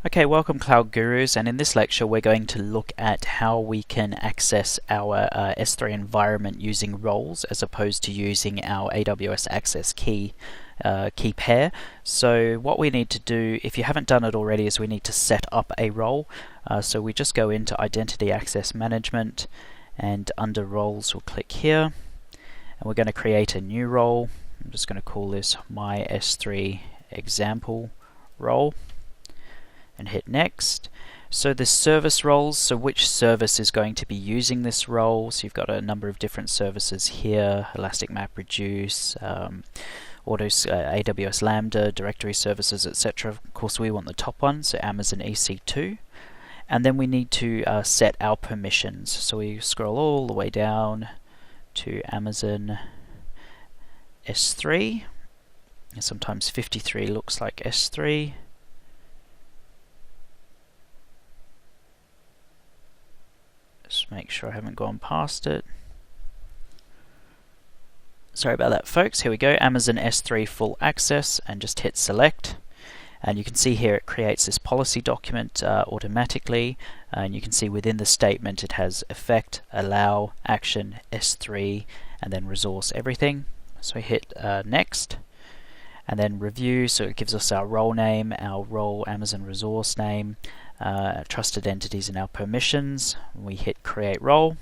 Okay, welcome Cloud Gurus, and in this lecture we're going to look at how we can access our S3 environment using roles as opposed to using our AWS Access key pair. So what we need to do, if you haven't done it already, is we need to set up a role. So we just go into Identity Access Management, and under Roles we'll click here, and we're going to create a new role. I'm just going to call this my S3 example role, and hit next. So the service roles, so which service is going to be using this role? So you've got a number of different services here: Elastic MapReduce, AWS Lambda, directory services, etc. Of course we want the top one, so Amazon EC2. And then we need to set our permissions. So we scroll all the way down to Amazon S3. And sometimes 53 looks like S3. Just make sure I haven't gone past it. Sorry about that, folks. Here we go, Amazon S3 full access, and just hit select. And you can see here it creates this policy document automatically, and you can see within the statement it has effect, allow, action, S3, and then resource everything. So we hit next, and then review, so it gives us our role name, our role Amazon resource name, trusted entities and our permissions. We hit create role.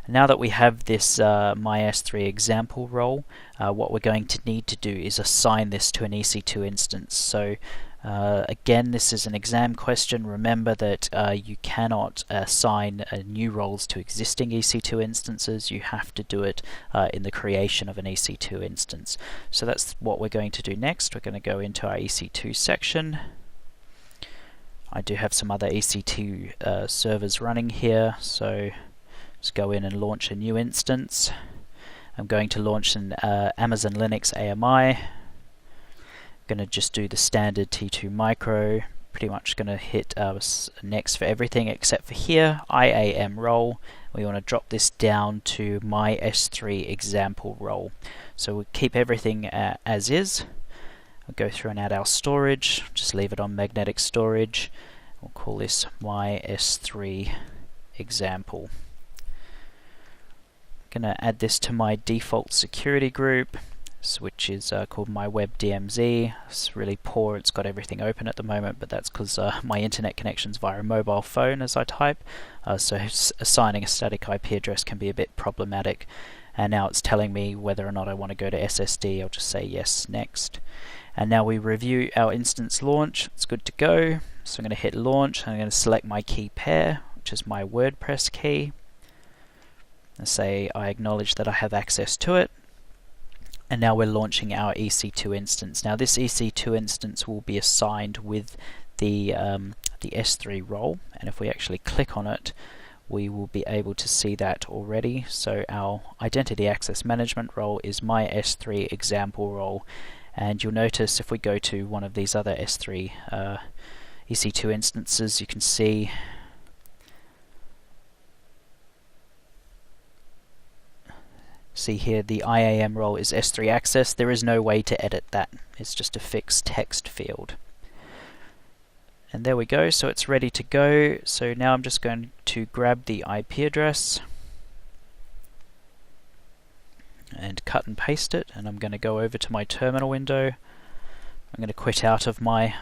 Now that we have this my S3 example role, what we're going to need to do is assign this to an EC2 instance. So again, this is an exam question. Remember that you cannot assign new roles to existing EC2 instances. You have to do it in the creation of an EC2 instance. So that's what we're going to do next. We're going to go into our EC2 section. I do have some other EC2 servers running here, so let's go in and launch a new instance. I'm going to launch an Amazon Linux AMI. I'm going to just do the standard T2 micro. Pretty much going to hit next for everything except for here, IAM role. We want to drop this down to my S3 example role. So we'll keep everything as is. We'll go through and add our storage, just leave it on magnetic storage. We'll call this my S3 example. I'm going to add this to my default security group, which is called my web DMZ. It's really poor, it's got everything open at the moment, but that's because my internet connection's via a mobile phone as I type, so assigning a static IP address can be a bit problematic. And now it's telling me whether or not I want to go to SSD. I'll just say yes, next. And now we review our instance launch. It's good to go. So I'm going to hit launch. I'm going to select my key pair, which is my WordPress key, and say I acknowledge that I have access to it. And now we're launching our EC2 instance. Now this EC2 instance will be assigned with the S3 role, and if we actually click on it, we will be able to see that already. So our Identity Access Management role is my S3 example role, and you'll notice if we go to one of these other S3 EC2 instances, you can see here the IAM role is S3 access. There is no way to edit that. It's just a fixed text field. And there we go, so it's ready to go. So now I'm just going to grab the IP address and cut and paste it, and I'm going to go over to my terminal window. I'm going to quit out of my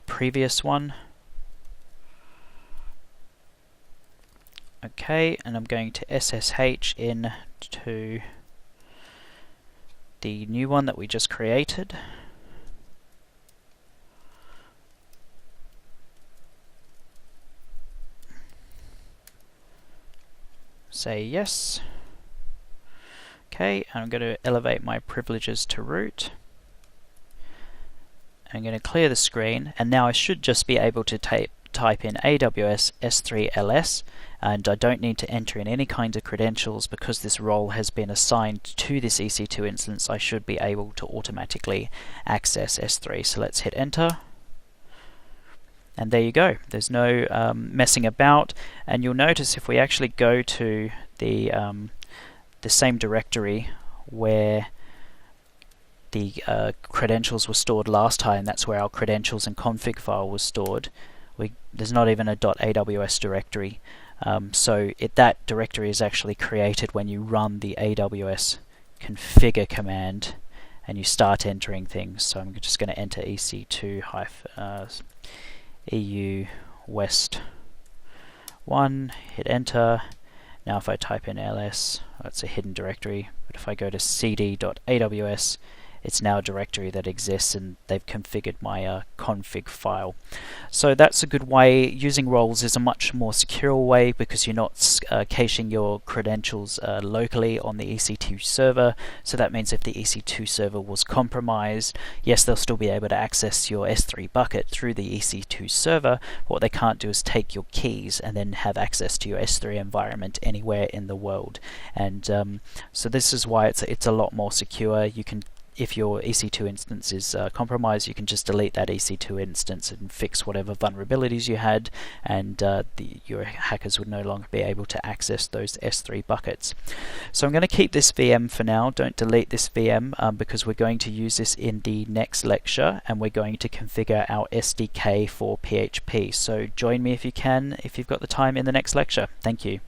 previous one. Okay, and I'm going to SSH in to the new one that we just created. Say yes. Okay, and I'm going to elevate my privileges to root. I'm going to clear the screen, and now I should just be able to type in AWS S3 LS, and I don't need to enter in any kind of credentials because this role has been assigned to this EC2 instance. I should be able to automatically access S3. So let's hit enter. And there you go. There's no messing about, and you'll notice if we actually go to the same directory where the credentials were stored last time, that's where our credentials and config file was stored. There's not even a .aws directory. So that directory is actually created when you run the AWS configure command and you start entering things. So I'm just going to enter EC2 EU West 1, hit enter. Now if I type in ls, that's a hidden directory, but if I go to cd.aws, it's now a directory that exists, and they've configured my config file. So that's a good way. Using roles is a much more secure way because you're not caching your credentials locally on the EC2 server. So that means if the EC2 server was compromised, yes, they'll still be able to access your S3 bucket through the EC2 server. What they can't do is take your keys and then have access to your S3 environment anywhere in the world. And so this is why it's a lot more secure. You can, if your EC2 instance is compromised, you can just delete that EC2 instance and fix whatever vulnerabilities you had, and your hackers would no longer be able to access those S3 buckets. So I'm going to keep this VM for now. Don't delete this VM because we're going to use this in the next lecture, and we're going to configure our SDK for PHP. So join me if you can, if you've got the time, in the next lecture. Thank you.